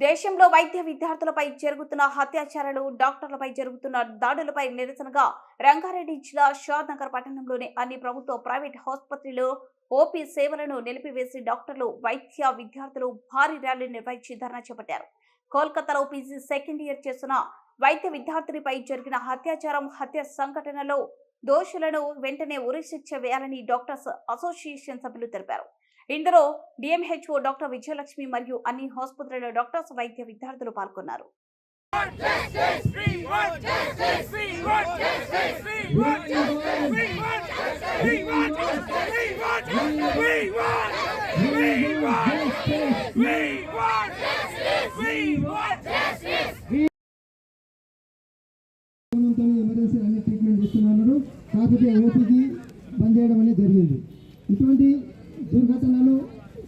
దేశంలో వైద్య విద్యార్థులపై జరుగుతున్న అత్యాచారాలు, డాక్టర్లపై జరుగుతున్న దాడులపై నిరసనగా రంగారెడ్డి జిల్లా షాద్నగర్ పట్టణంలోని అన్ని ప్రభుత్వ, ప్రైవేట్ ఆసుపత్రుల్లో ఓపీ సేవలను నిలిపివేసి డాక్టర్లు, వైద్య విద్యార్థులు భారీ ర్యాలీ నిర్వహించి ధర్నా చేపట్టారు. కోల్కతాలో పీజీ సెకండ్ ఇయర్ చేస్తున్న వైద్య విద్యార్థినిపై జరిగిన హత్య సంఘటనలో దోషులను వెంటనే ఉరిశిక్ష వేయాలని డాక్టర్స్ అసోసియేషన్ సభ్యులు తెలిపారు. ఇందులో డిఎంహెచ్ఓ డాక్టర్ విజయలక్ష్మి మరియు అన్ని ఆసుపత్రుల డాక్టర్స్, వైద్య విద్యార్థులు పాల్గొన్నారు. ఎమర్జెన్సీ అన్ని ట్రీట్మెంట్ ఇస్తున్నారు. కాకపోతే ఓపీకి బంద్ చేయడం అనేది జరిగింది. ఇటువంటి దుర్ఘటనలు,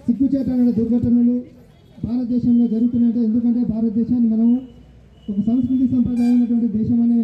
సిగ్గుచేటైన దుర్ఘటనలు భారతదేశంలో జరుగుతున్నాయంటే ఎందుకంటే భారతదేశాన్ని మనం ఒక సంస్కృతి సంప్రదాయమైనటువంటి దేశం అనే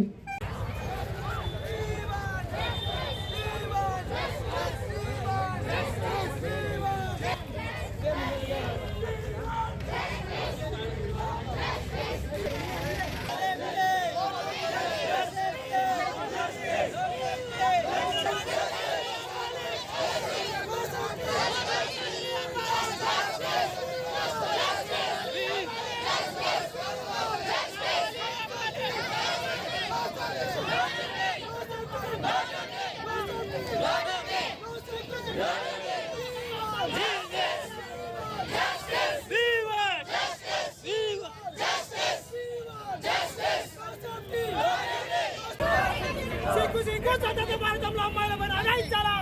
స్వతంత్ర భారతంలో అమ్మాయిలపైన అగాయించాలా?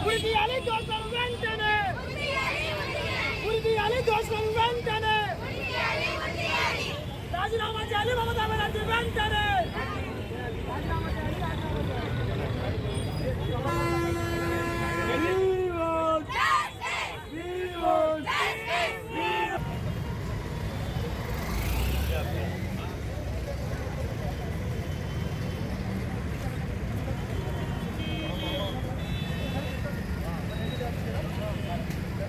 ఉరి తీయాలి దోషులను వెంటనే, ఉరి తీయాలి దోషులను వెంటనే.